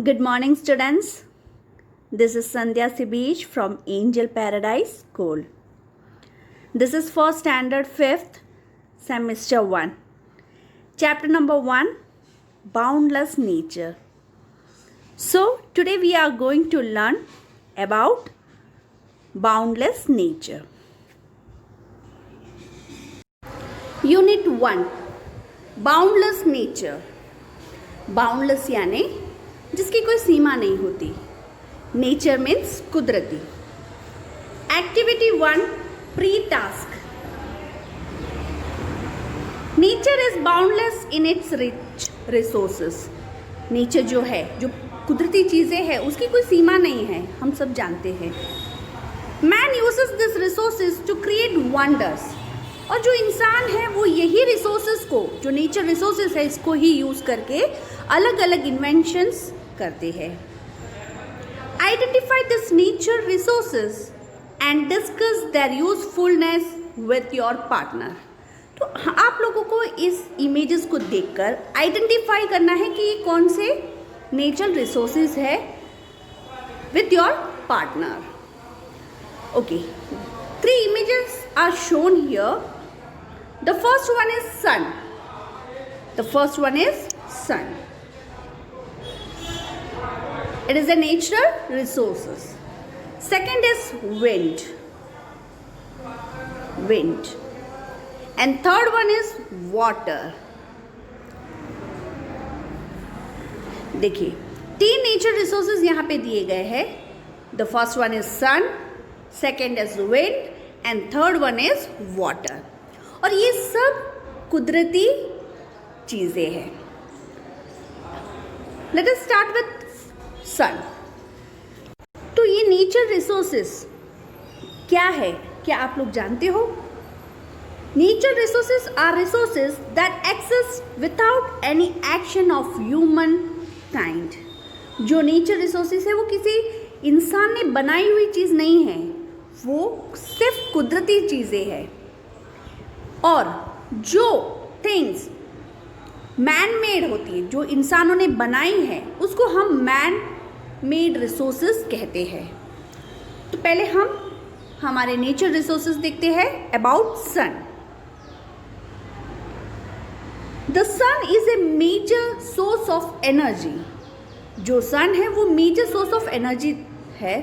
Good morning, students. This is Sandhya Sibeej from Angel Paradise School. This is for standard 5th, semester 1. Chapter number 1, Boundless Nature. So, today we are going to learn about boundless nature. Unit 1, Boundless Nature. Boundless यानी जिसकी कोई सीमा नहीं होती. Nature means कुदरती. Activity 1, pre task. Nature is boundless in its rich resources. Nature जो है, जो कुदरती चीज़ें हैं, उसकी कोई सीमा नहीं है, हम सब जानते हैं. Man uses this resources to create wonders. और जो इंसान है वो यही रिसोर्सेज को, जो नेचर रिसोर्सेज है, इसको ही यूज़ करके अलग अलग इन्वेंशंस करते हैं. Identify this nature resources and discuss their usefulness with your partner. तो आप लोगों को इस इमेजेस को देखकर आइडेंटिफाई करना है कि ये कौन से नेचर रिसोर्सेज है with your partner. Okay, 3 images are shown here. The first one is sun. The first one is sun. It is a natural resources. Second is wind. Wind. And third one is water. देखिए, 3 nature resources यहाँ पे दिए गए हैं. The first one is sun, second is wind and third one is water. और ये सब कुदरती चीज़ें हैं. Let us start with sun. तो ये नेचर रिसोर्सेस क्या है, क्या आप लोग जानते हो? Nature resources are resources that exist without any action of human kind. जो नेचर रिसोर्सेस है वो किसी इंसान ने बनाई हुई चीज़ नहीं है, वो सिर्फ कुदरती चीज़ें हैं. और जो थिंग्स मैन मेड होती है, जो इंसानों ने बनाई है, उसको हम मैन मेड रिसोर्सेज कहते हैं. तो पहले हम हमारे नेचर रिसोर्सेज देखते हैं. About sun. The sun is a major source of energy. जो सन है वो मेजर सोर्स ऑफ एनर्जी है.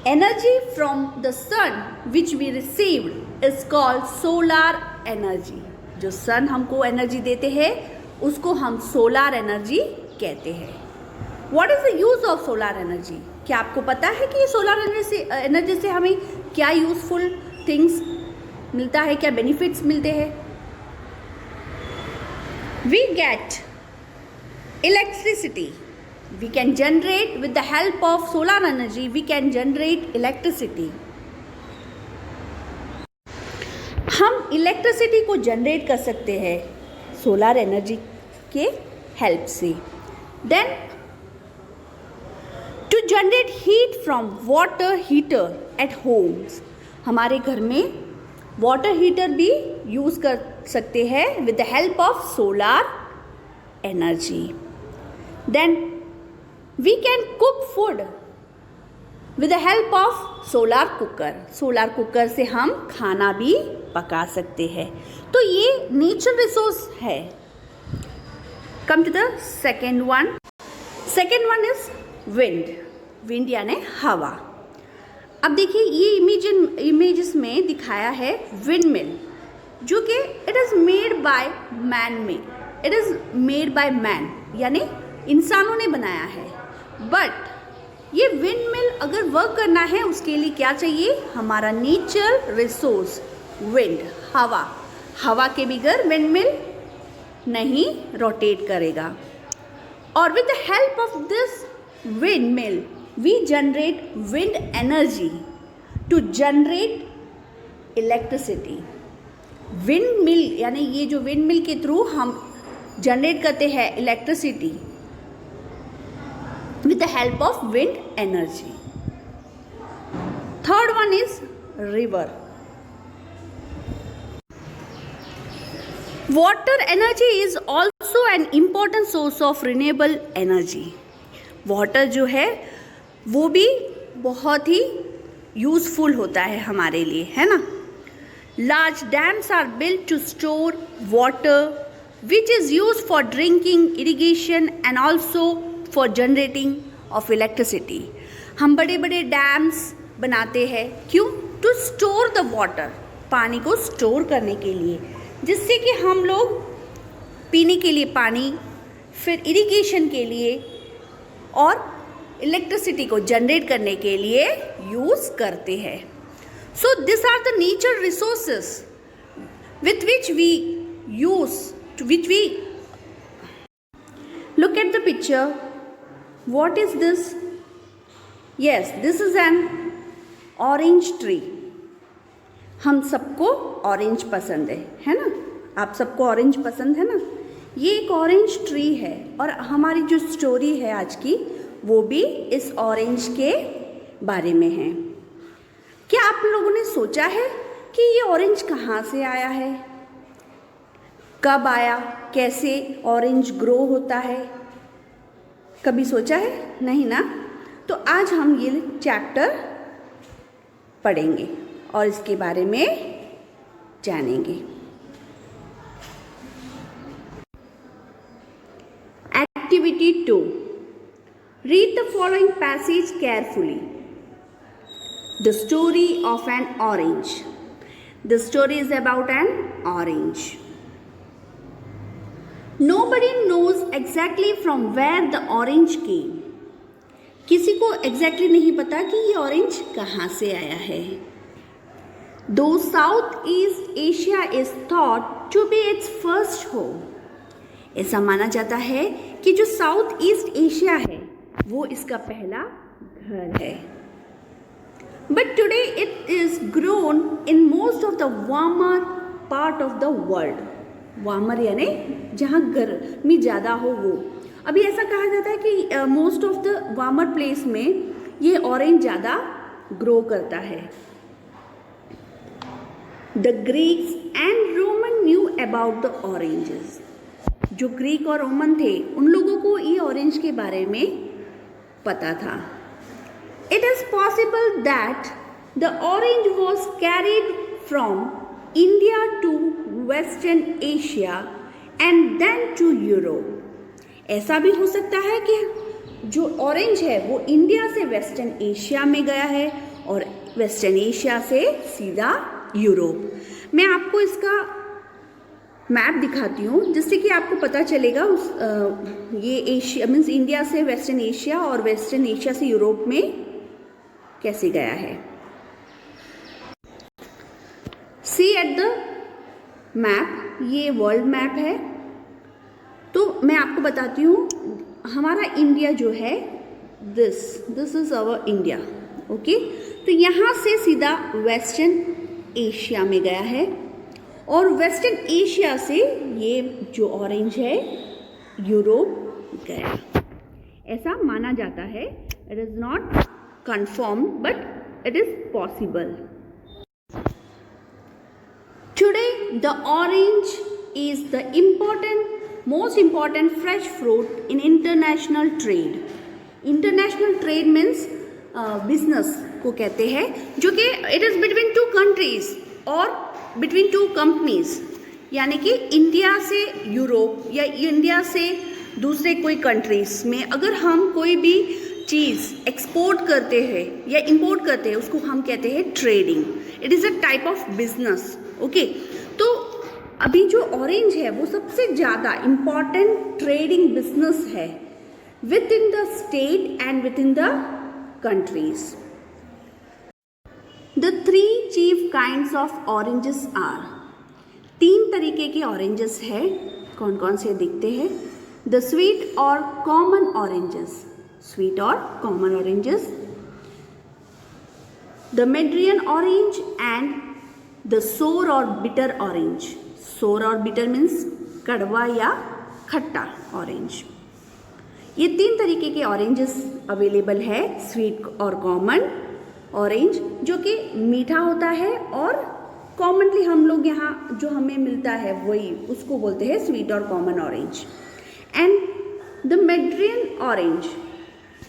Energy from the sun which we received is called solar energy. जो सन हमको एनर्जी देते हैं उसको हम सोलार एनर्जी कहते हैं. What is the use of solar energy? क्या आपको पता है कि सोलार एनर्जी से हमें क्या यूजफुल थिंग्स मिलता है, क्या बेनिफिट्स मिलते हैं? We get electricity. We can generate with the help of solar energy. We can generate electricity. हम इलेक्ट्रिसिटी को जनरेट कर सकते हैं सोलार एनर्जी के हेल्प से. Then to generate heat from water heater at homes. हमारे घर में वाटर हीटर भी यूज़ कर सकते हैं with the help of solar energy. Then we can cook food with the help of solar cooker. Solar cooker से हम खाना भी पका सकते हैं. तो ये नेचर रिसोर्स है. Come to the second one. Second one is wind. Wind यानी हवा. अब देखिए, ये इमेजेस में दिखाया है विंड मिल, जो कि it is made by man made. It is made by man यानी इंसानों ने बनाया है. बट ये विंड मिल अगर वर्क करना है, उसके लिए क्या चाहिए? हमारा नेचर रिसोर्स विंड, हवा. हवा के बगैर विंड मिल नहीं रोटेट करेगा. और with the help of this windmill we generate wind energy to generate electricity. Windmill यानी ये जो विंड मिल के थ्रू हम जनरेट करते हैं electricity with the help of wind energy. Third one is river. Water energy is also an important source of renewable energy. Water जो है वो भी बहुत ही यूजफुल होता है हमारे लिए, है ना। Large dams are built to store water which is used for drinking, irrigation and also for generating of electricity। हम बड़े बड़े डैम्स बनाते हैं, क्यों? टू स्टोर द वाटर, पानी को स्टोर करने के लिए, जिससे कि हम लोग पीने के लिए पानी, फिर इरिगेशन के लिए और इलेक्ट्रिसिटी को जनरेट करने के लिए यूज़ करते हैं। So this are the nature resources with which we use, to which we look at the picture. What is this? Yes, this is an orange tree। हम सबको ऑरेंज पसंद है ना। आप सबको ऑरेंज पसंद है ना। ये एक ऑरेंज ट्री है और हमारी जो स्टोरी है आज की वो भी इस ऑरेंज के बारे में है। क्या आप लोगों ने सोचा है कि ये ऑरेंज कहाँ से आया है, कब आया, कैसे ऑरेंज ग्रो होता है? कभी सोचा है? नहीं ना। तो आज हम ये चैप्टर पढ़ेंगे और इसके बारे में जानेंगे। Activity 2, read the following passage carefully. The story of N orange. The story is about an orange. Nobody knows exactly from where the orange came। किसी को exactly नहीं पता कि ये ऑरेंज कहाँ से आया है। Though Southeast Asia is thought to be its first home। ऐसा माना जाता है कि जो साउथ ईस्ट एशिया है वो इसका पहला घर है। But today it is grown in most of the warmer part of the world। Warmer यानी जहाँ गर्मी ज़्यादा हो वो। अभी ऐसा कहा जाता है कि most of the warmer place में ये ऑरेंज ज़्यादा ग्रो करता है। The Greeks and Roman knew about the oranges. जो ग्रीक और रोमन थे उन लोगों को ये ऑरेंज के बारे में पता था। It is possible that the orange was carried from India to western Asia and then to Europe. ऐसा भी हो सकता है कि जो ऑरेंज है वो इंडिया से वेस्टर्न एशिया में गया है और वेस्टर्न एशिया से सीधा यूरोप। मैं आपको इसका मैप दिखाती हूँ जिससे कि आपको पता चलेगा ये एशिया मीन्स इंडिया से वेस्टर्न एशिया और वेस्टर्न एशिया से यूरोप में कैसे गया है। सी एट द मैप, ये वर्ल्ड मैप है। तो मैं आपको बताती हूँ हमारा इंडिया जो है this is our India, okay. तो यहाँ से सीधा वेस्टर्न एशिया में गया है और वेस्टर्न एशिया से ये जो ऑरेंज है यूरोप गया, ऐसा माना जाता है। It is not confirm but it is possible. Today, the orange is the most important fresh fruit in international trade। International trade means business को कहते हैं, जो कि it is between two countries और between two companies। यानी कि India से Europe या इंडिया से दूसरे कोई कंट्रीज में अगर हम कोई भी चीज़ एक्सपोर्ट करते हैं या इंपोर्ट करते हैं उसको हम कहते हैं trading. It is a type of business, okay. तो अभी जो ऑरेंज है वो सबसे ज़्यादा इम्पॉर्टेंट ट्रेडिंग बिजनेस है within the state and within the countries. The 3 chief kinds of oranges are. 3 तरीके के ऑरेंजेस है, कौन कौन से दिखते हैं? द स्वीट और कॉमन ऑरेंजेस, स्वीट और common oranges, the mandarin orange and the sour और बिटर ऑरेंज। सोर और बिटर मीन्स कड़वा या खट्टा ऑरेंज। ये 3 तरीके के ऑरेंजेस अवेलेबल है, स्वीट और कॉमन ऑरेंज जो कि मीठा होता है और कॉमनली हम लोग यहाँ जो हमें मिलता है वही उसको बोलते हैं स्वीट और कॉमन ऑरेंज। द मैड्रियन ऑरेंज,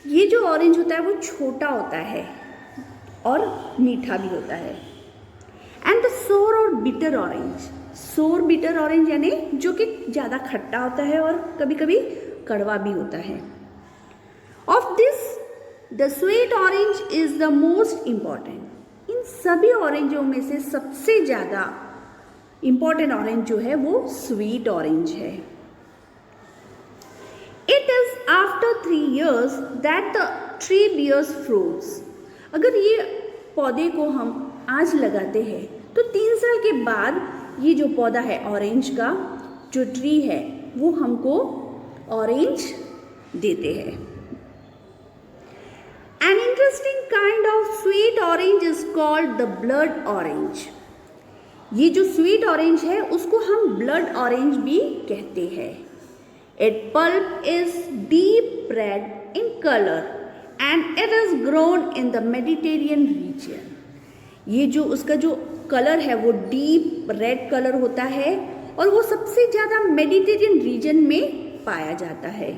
ये जो ऑरेंज होता है वो छोटा होता है और मीठा भी होता है। एंड द सोर और बिटर ऑरेंज, सोर बिटर ऑरेंज यानी जो कि ज़्यादा खट्टा होता है और कभी कभी कड़वा भी होता है। Of this the sweet orange is the most important. इन सभी ऑरेंजों में से सबसे ज़्यादा इम्पॉर्टेंट ऑरेंज जो है वो स्वीट ऑरेंज है। It is after 3 years that the tree bears fruits. अगर ये पौधे को हम आज लगाते हैं तो 3 साल के बाद ये जो पौधा है ऑरेंज का, जो ट्री है, वो हमको ऑरेंज देते हैं। An interesting kind of sweet orange is called the blood orange. ये जो स्वीट ऑरेंज है उसको हम ब्लड ऑरेंज भी कहते हैं। Its pulp is deep red in color and it is grown in the Mediterranean region. ये जो उसका जो कलर है वो डीप रेड कलर होता है और वो सबसे ज़्यादा मेडिटेरियन रीजन में पाया जाता है।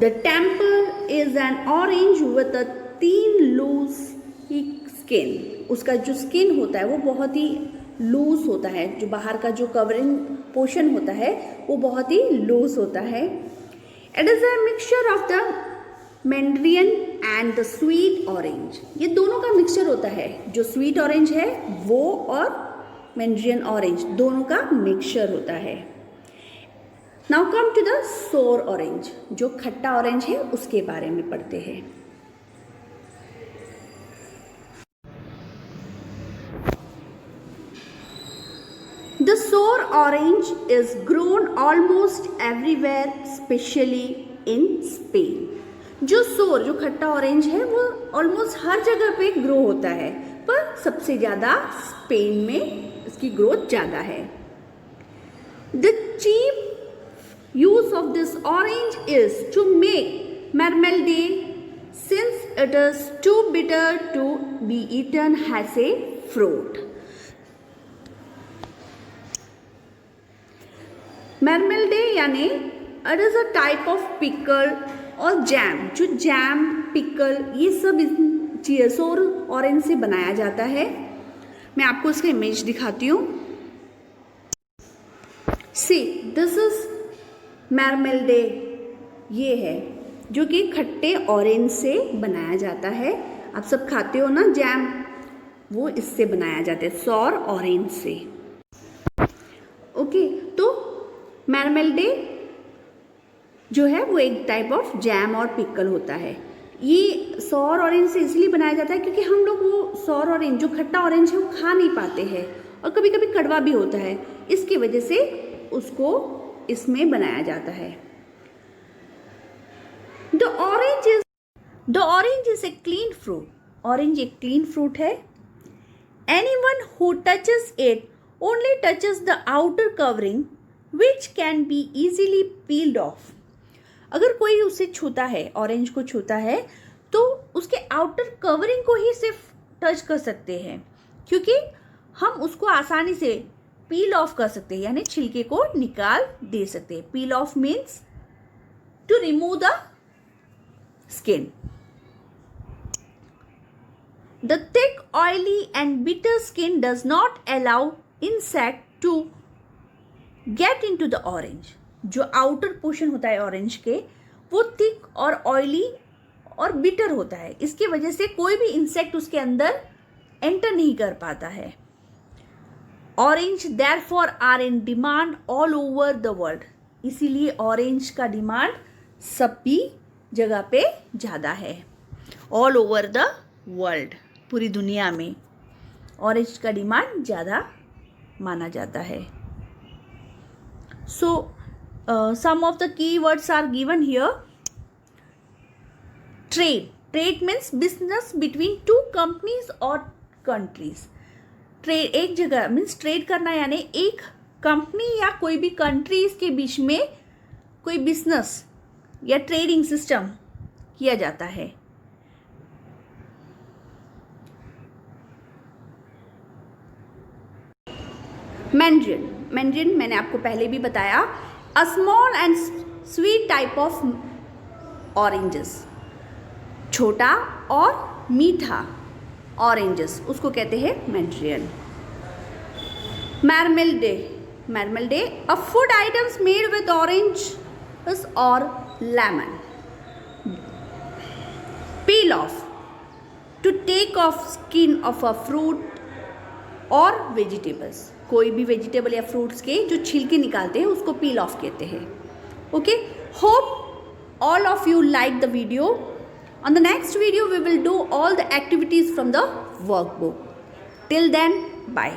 The temple is an orange with a thin loose skin. उसका जो स्किन होता है वो बहुत ही लूज होता है, जो बाहर का जो कवरिंग पोर्शन होता है वो बहुत ही लूज होता है। It is a mixture of the मैंड्रियन and the sweet orange. ये दोनों का मिक्सचर होता है, जो स्वीट ऑरेंज है वो और मैंड्रियन ऑरेंज दोनों का मिक्सचर होता है। नाउ कम टू द सोर ऑरेंज, जो खट्टा ऑरेंज है उसके बारे में पढ़ते हैं। द सोर orange is grown almost everywhere, specially in Spain. जो सोर, जो खट्टा ऑरेंज है वो ऑलमोस्ट हर जगह पे ग्रो होता है, पर सबसे ज़्यादा स्पेन में इसकी ग्रोथ ज़्यादा है। The cheap use of this orange is to make marmalade, since it is too bitter to be eaten as a fruit. Marmalade यानी it is a type of pickle और जैम, जो jam pickle ये सब सोर orange से बनाया जाता है। मैं आपको इसका इमेज दिखाती हूँ। See, this is मार्मेलेड, ये है जो कि खट्टे ऑरेंज से बनाया जाता है। आप सब खाते हो ना जैम, वो इससे बनाया जाता है, सौर ऑरेंज से। ओके, तो मार्मेलेड जो है वो एक टाइप ऑफ जैम और पिकल होता है। ये सौर ऑरेंज से इसलिए बनाया जाता है क्योंकि हम लोग वो सौर ऑरेंज, जो खट्टा ऑरेंज है, वो खा नहीं पाते हैं और कभी कभी कड़वा भी होता है, इसकी वजह से उसको इसमें बनाया जाता है। The orange is a clean fruit. Orange एक क्लीन फ्रूट है। Anyone who touches it only touches the outer covering which can be easily peeled of. अगर कोई उसे छूता है, ऑरेंज को छूता है, तो उसके आउटर कवरिंग को ही सिर्फ टच कर सकते हैं, क्योंकि हम उसको आसानी से पील ऑफ कर सकते हैं, यानी छिलके को निकाल दे सकते हैं। Peel off means to remove the skin. The thick oily and bitter skin does not allow insect to get into the orange. जो आउटर पोर्शन होता है ऑरेंज के, वो थिक और ऑयली और बिटर होता है, इसकी वजह से कोई भी इंसेक्ट उसके अंदर एंटर नहीं कर पाता है। Orange therefore are in demand all over the world. इसीलिए ऑरेंज का डिमांड सभी जगह पे ज़्यादा है। ऑल ओवर द वर्ल्ड, पूरी दुनिया में ऑरेंज का डिमांड ज़्यादा माना जाता है। So some of the key words are given here. Trade means business between two companies और कंट्रीज। ट्रेड एक जगह मीन्स ट्रेड करना, यानी एक कंपनी या कोई भी कंट्रीज के बीच में कोई बिजनेस या ट्रेडिंग सिस्टम किया जाता है। मैंड्रियन मैंने आपको पहले भी बताया, a small and sweet type of oranges, छोटा और मीठा ऑरेंजेस, उसको कहते हैं mandarin. Marmalade a food items made with orange और lemon. Peel off, to take off skin of a fruit और वेजिटेबल्स, कोई भी वेजिटेबल या फ्रूट्स के जो छिलके निकालते हैं उसको पील ऑफ कहते हैं। Okay, hope all of you like the video. On the next video we will do all the activities from the workbook. Till then, bye.